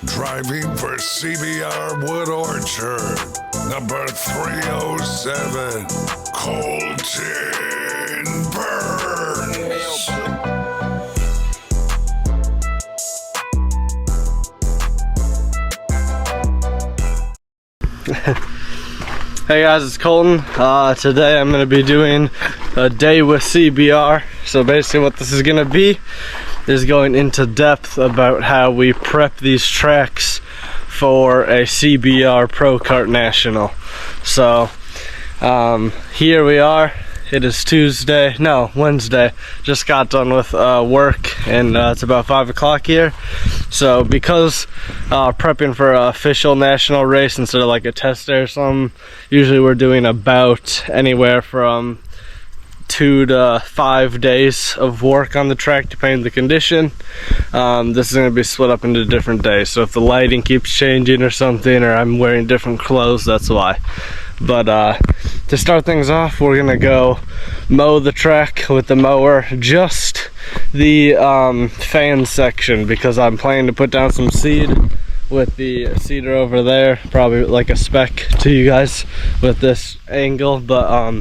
Driving for CBR Wood Orchard, number 307, Colton Burns. Hey guys, it's Colton. Today I'm going to be doing a day with CBR. So basically what this is going to be is going into depth about how we prep these tracks for a CBR Pro Kart National. So here we are. It is Wednesday. Just got done with work, and it's about 5 o'clock here. So because prepping for an official national race instead of like a test day or something, usually we're doing about anywhere from 2 to 5 days of work on the track depending on the condition. This is going to be split up into different days, so if the lighting keeps changing or something, or I'm wearing different clothes, that's why. But to start things off, we're gonna go mow the track with the mower, just the fan section, because I'm planning to put down some seed with the seeder over there, probably like a spec to you guys with this angle. But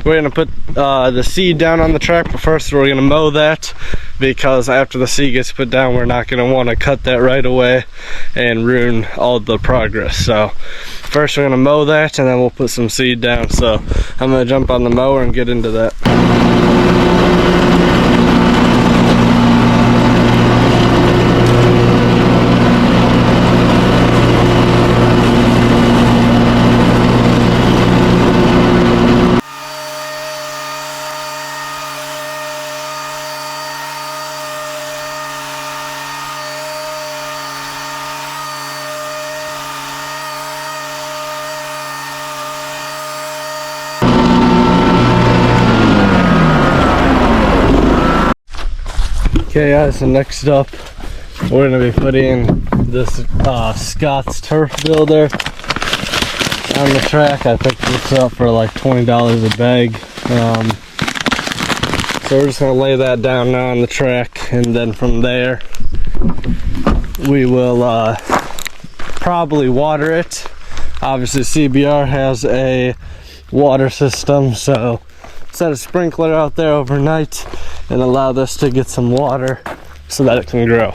we're gonna put the seed down on the track, but first we're gonna mow that, because after the seed gets put down, we're not gonna want to cut that right away and ruin all the progress. So first we're gonna mow that, and then we'll put some seed down. So I'm gonna jump on the mower and get into that. Okay guys, so next up we're going to be putting this Scott's Turf Builder on the track. I picked this up for like $20 a bag. So we're just going to lay that down now on the track, and then from there we will probably water it. Obviously CBR has a water system, so set a sprinkler out there overnight and allow this to get some water so that it can grow.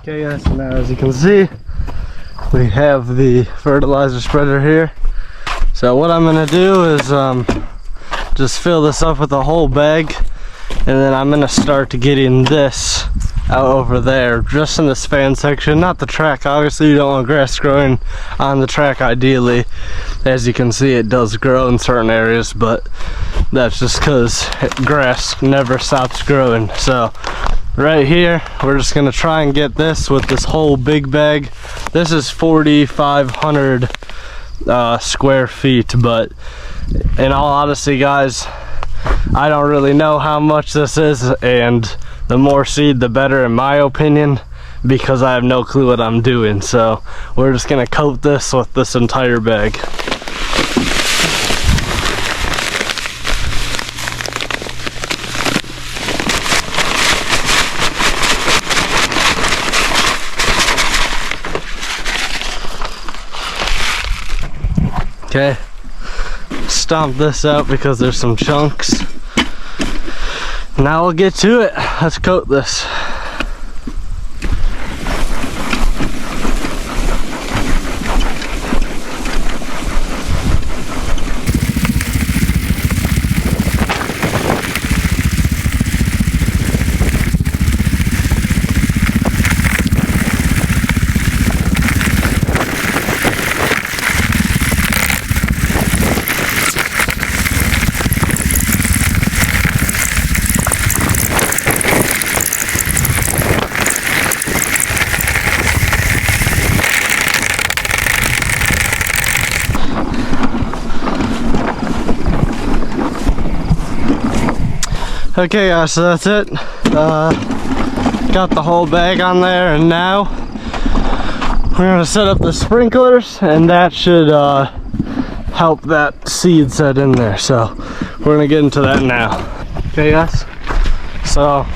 Okay guys, so now as you can see, we have the fertilizer spreader here. So what I'm gonna do is just fill this up with a whole bag, and then I'm gonna start getting this out over there, just in this fan section, not the track. Obviously you don't want grass growing on the track ideally. As you can see, it does grow in certain areas, but that's just because grass never stops growing. So right here, we're just gonna try and get this with this whole big bag. This is 4,500 square feet, but in all honesty guys, I don't really know how much this is, and the more seed the better in my opinion, because I have no clue what I'm doing. So we're just gonna coat this with this entire bag. Okay, stomp this out because there's some chunks. Now we'll get to it. Let's coat this. Okay guys, so that's it. Got the whole bag on there, and now we're gonna set up the sprinklers, and that should help that seed set in there. So we're gonna get into that now. Okay guys, so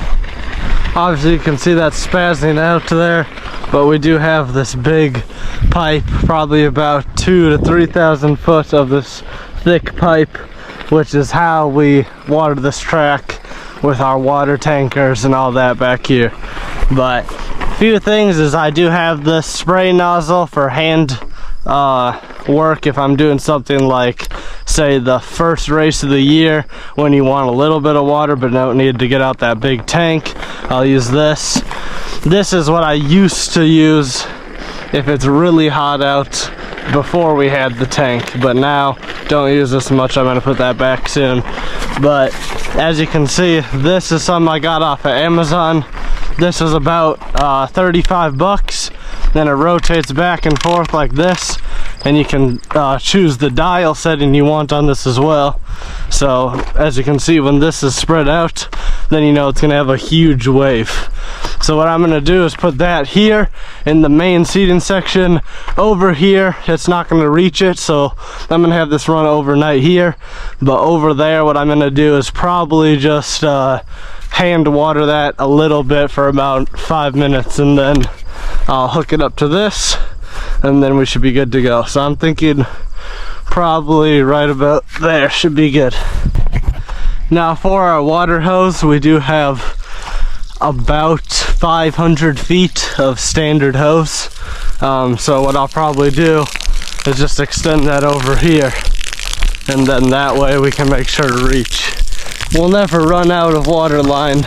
obviously you can see that spazzing out there but we do have this big pipe, probably about 2,000 to 3,000 foot of this thick pipe, which is how we water this track with our water tankers and all that back here. But a few things is I do have this spray nozzle for hand work if I'm doing something like, say, the first race of the year when you want a little bit of water but don't need to get out that big tank. I'll use this. This is what I used to use if it's really hot out before we had the tank, but now don't use this much. I'm gonna put that back soon. But as you can see, this is something I got off of Amazon. This is about 35 bucks. Then it rotates back and forth like this, and you can choose the dial setting you want on this as well. So as you can see, when this is spread out, then you know it's gonna have a huge wave. So what I'm gonna do is put that here in the main seating section. Over here, it's not gonna reach it, so I'm gonna have this run overnight here. But over there, what I'm gonna do is probably just hand water that a little bit for about 5 minutes, and then I'll hook it up to this, and then we should be good to go. So I'm thinking probably right about there should be good. Now for our water hose, we do have about 500 feet of standard hose. So what I'll probably do is just extend that over here, and then that way we can make sure to reach. We'll never run out of water line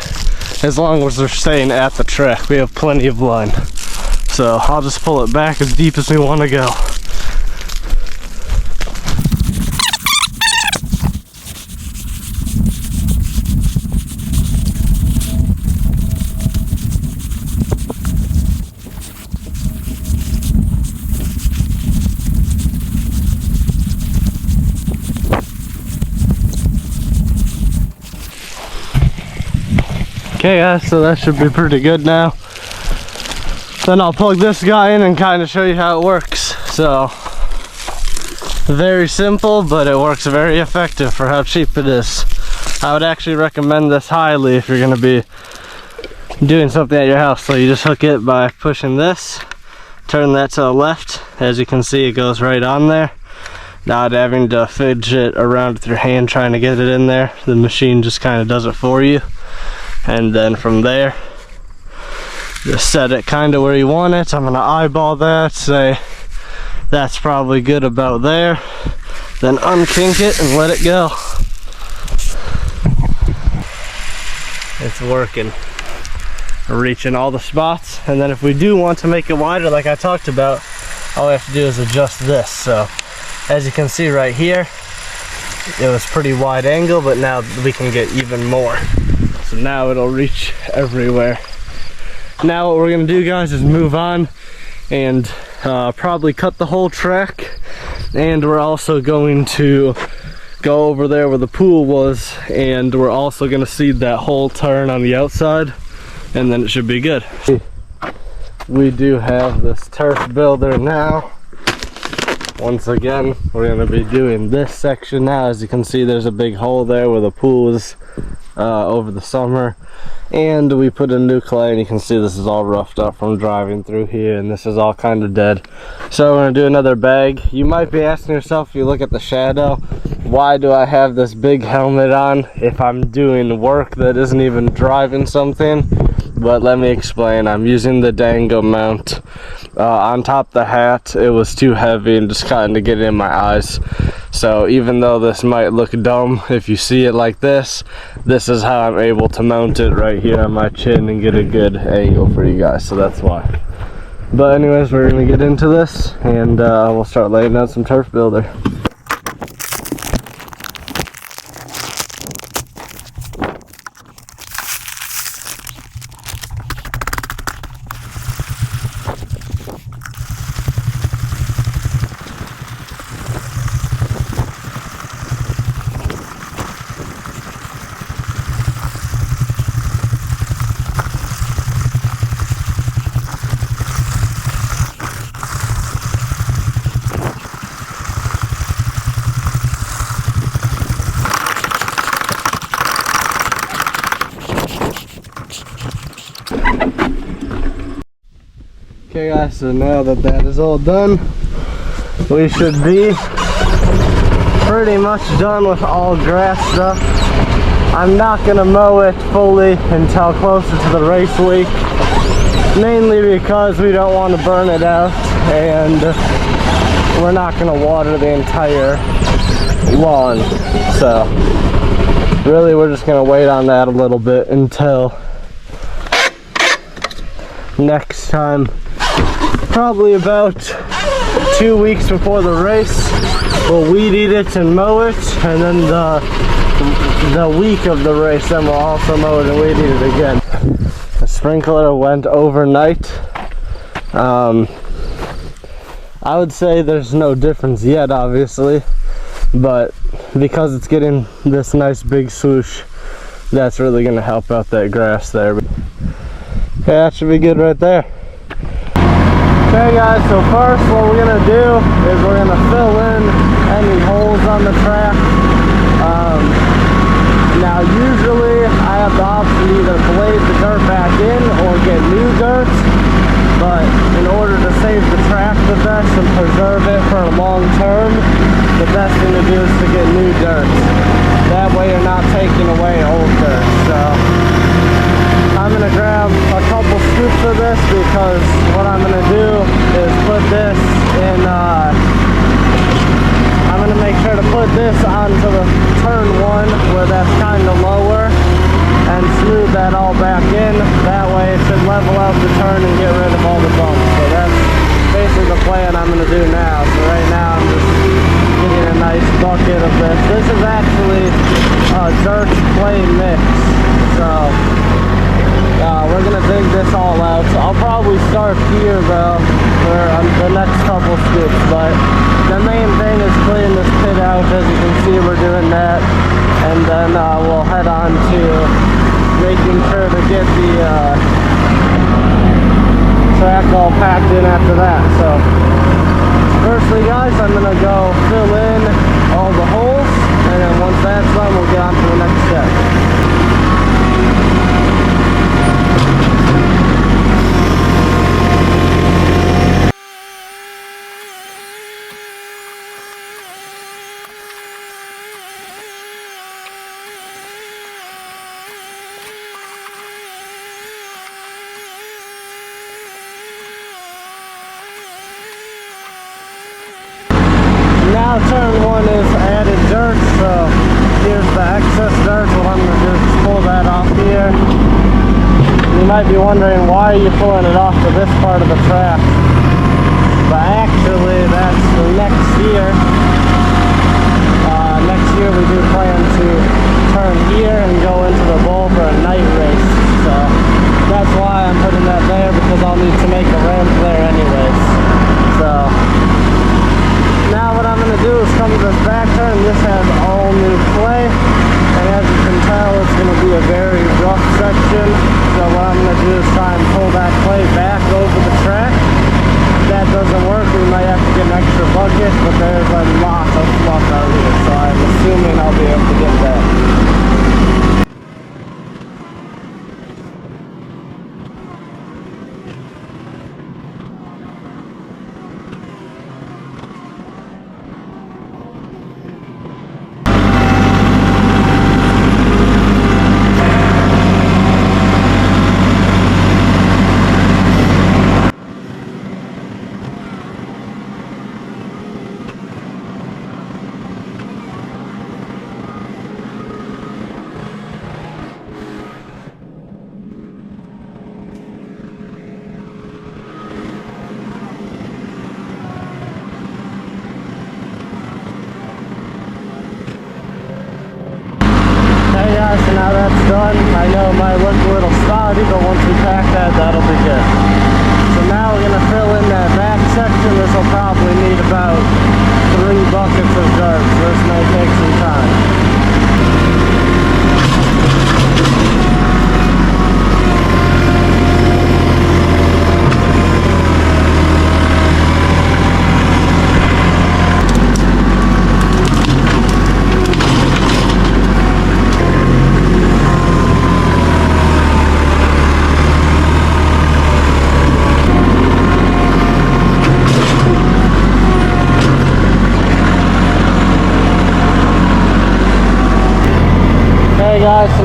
as long as we're staying at the track. We have plenty of line. So I'll just pull it back as deep as we want to go. Okay guys, so that should be pretty good now. Then I'll plug this guy in and kind of show you how it works. So, very simple, but it works very effective for how cheap it is. I would actually recommend this highly if you're gonna be doing something at your house. So you just hook it by pushing this, turn that to the left. As you can see, it goes right on there. Not having to fidget around with your hand trying to get it in there. The machine just kind of does it for you. And then from there, just set it kind of where you want it. I'm gonna eyeball that, say that's probably good about there. Then unkink it and let it go. It's working. Reaching all the spots. And then if we do want to make it wider like I talked about, all we have to do is adjust this. So as you can see right here, it was pretty wide angle, but now we can get even more. So now it'll reach everywhere. Now what we're gonna do, guys, is move on and probably cut the whole track. And we're also going to go over there where the pool was, and we're also gonna seed that whole turn on the outside, and then it should be good. We do have this turf builder now. Once again, we're gonna be doing this section now. As you can see, there's a big hole there where the pool was over the summer, and we put in new clay, and you can see this is all roughed up from driving through here, and this is all kind of dead. So we're gonna do another bag. You might be asking yourself, if you look at the shadow, why do I have this big helmet on if I'm doing work that isn't even driving something? But let me explain. I'm using the Dango mount on top of the hat. It was too heavy and just kind of getting in my eyes. So even though this might look dumb, if you see it like this, this is how I'm able to mount it right here on my chin and get a good angle for you guys. So that's why. But anyways, we're gonna get into this, and we'll start laying down some turf builder. Okay guys, so now that is all done, we should be pretty much done with all grass stuff. I'm not gonna mow it fully until closer to the race week, mainly because we don't want to burn it out, and we're not gonna water the entire lawn. So really we're just gonna wait on that a little bit until next time, probably about 2 weeks before the race. We'll weed eat it and mow it, and then the week of the race, then we'll also mow it and weed eat it again. The sprinkler went overnight. I would say there's no difference yet, obviously, but because it's getting this nice big swoosh, that's really gonna help out that grass there. Okay, that should be good right there. Okay guys, so first what we're gonna do is we're gonna fill in any holes on the track. Now usually I have the option to either blade the dirt back in or get new dirt, but in order to save the track the best and preserve it for long term, the best thing to do is to get new dirt. That way you're not taking away old dirt. So I'm gonna grab a couple scoops of this, because what I'm gonna do is put this in, I'm gonna make sure to put this onto the turn one where that's kind of lower, and smooth that all back in. That way it should level out the turn and get rid of all the bumps. So that's basically the plan I'm gonna do now. So right now I'm just getting a nice bucket of this. This is actually a dirt clay mix. So we're gonna dig this all out. So I'll probably start here though for the next couple scoops, but the main thing is cleaning this pit out. As you can see, we're doing that, and then we'll head on to making sure to get the track all packed in after that. So firstly guys, I'm gonna go fill in all the holes, and then once that's done, we'll get on to the next step. Now turn one is added dirt, so here's the excess dirt. What I'm going to do is just pull that off here. You might be wondering, why are you pulling it off to this part of the track? But actually that's for next year. Next year we do plan to turn here and go into the bowl for a night race. So that's why I'm putting that there, because I'll need to make a ramp there anyways. So now what I'm going to do is come to this back turn. This has all new clay, and as you can tell, it's going to be a very rough section. So what I'm going to do is try and pull that clay back over the track. If that doesn't work, we might have to get an extra bucket, but there's a lot of fluff out here, so I'm assuming I'll be able to get that.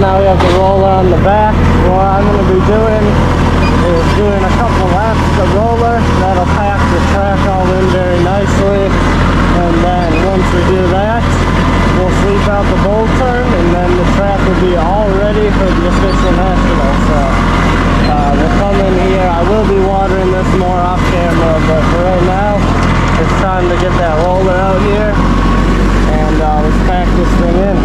now we have the roller on the back. What I'm going to be doing is doing a couple laps of the roller. That'll pack the track all in very nicely. And then once we do that, we'll sweep out the bowl turn, and then the track will be all ready for the official national. So we'll come in here. I will be watering this more off camera, but for right now, it's time to get that roller out here, and let's pack this thing in.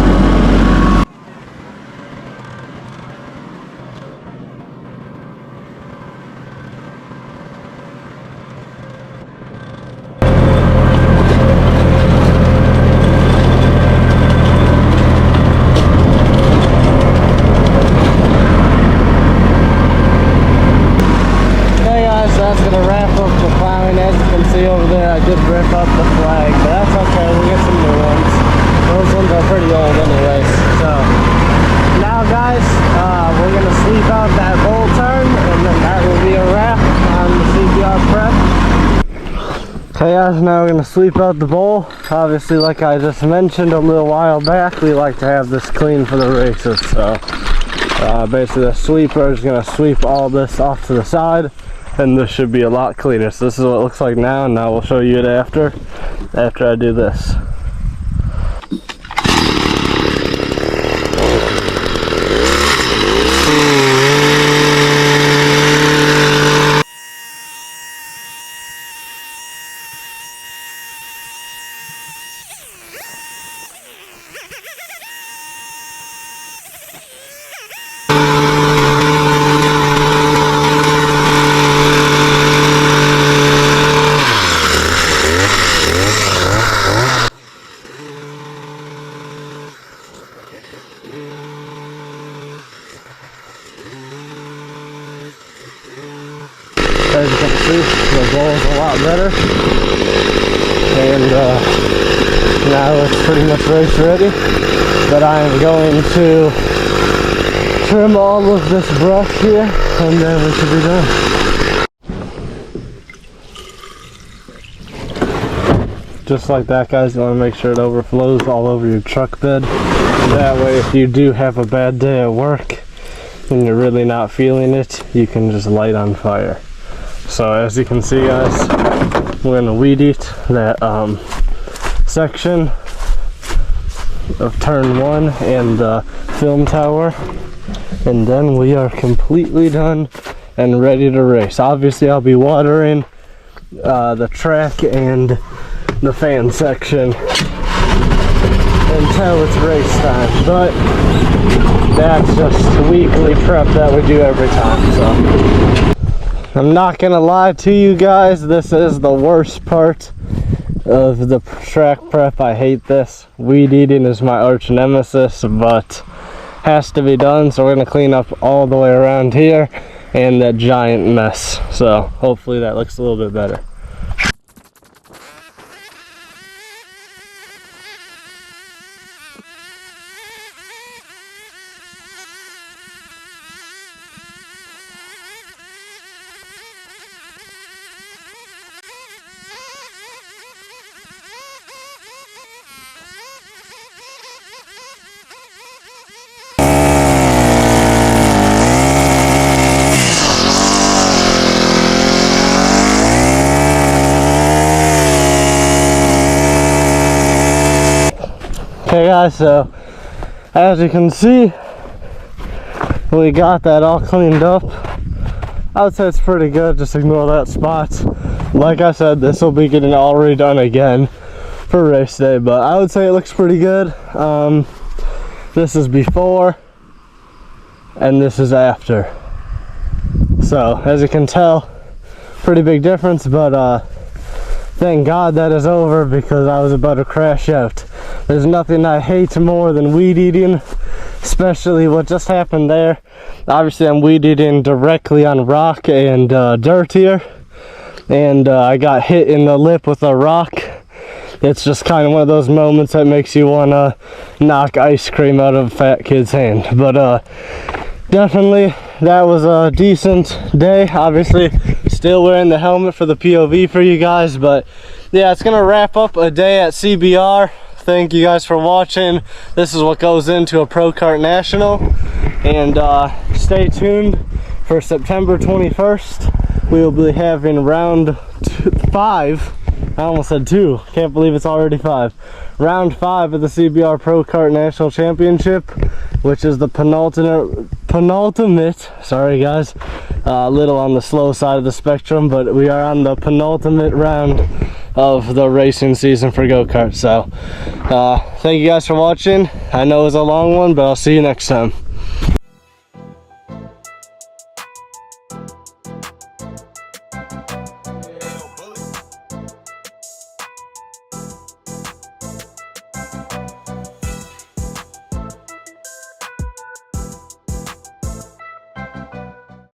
That's going to wrap up the plowing. As you can see over there, I did rip up the flag, but that's okay, we'll get some new ones. Those ones are pretty old anyways. So now guys, we're going to sweep out that bowl turn, and then that will be a wrap on the CBR prep. Okay guys, now we're going to sweep out the bowl. Obviously, like I just mentioned a little while back, we like to have this clean for the races. So basically the sweeper is going to sweep all this off to the side, and this should be a lot cleaner. So this is what it looks like now, and now we'll show you it after I do this. As you can see, the bowl is a lot better, and now it's pretty much race ready. But I am going to trim all of this brush here, and then we should be done. Just like that, guys, you want to make sure it overflows all over your truck bed. That way, if you do have a bad day at work and you're really not feeling it, you can just light on fire. So as you can see, guys, we're going to weed eat that section of turn 1 and the film tower, and then we are completely done and ready to race. Obviously I'll be watering the track and the fan section until it's race time, but that's just weekly prep that we do every time. So I'm not gonna lie to you guys, this is the worst part of the track prep. I hate this. Weed eating is my arch nemesis, but has to be done. So we're gonna clean up all the way around here and that giant mess. So hopefully that looks a little bit better. Okay guys, so as you can see, we got that all cleaned up. I would say it's pretty good, just ignore that spot. Like I said, this will be getting all redone again for race day, but I would say it looks pretty good. This is before and this is after. So as you can tell, pretty big difference, but thank God that is over because I was about to crash out. There's nothing I hate more than weed eating, especially what just happened there. Obviously I'm weed eating directly on rock and dirt here, and I got hit in the lip with a rock. It's just kind of one of those moments that makes you want to knock ice cream out of a fat kid's hand. But definitely that was a decent day. Obviously still wearing the helmet for the POV for you guys, but yeah, it's gonna wrap up a day at CBR. Thank you guys for watching. This is what goes into a Pro Kart National. And stay tuned for September 21st. We will be having round 5. I almost said 2. Can't believe it's already 5. Round 5 of the CBR Pro Kart National Championship, which is the penultimate. Sorry guys, a little on the slow side of the spectrum, but we are on the penultimate round of the racing season for go-karts. So thank you guys for watching. I know it was a long one, but I'll see you next time.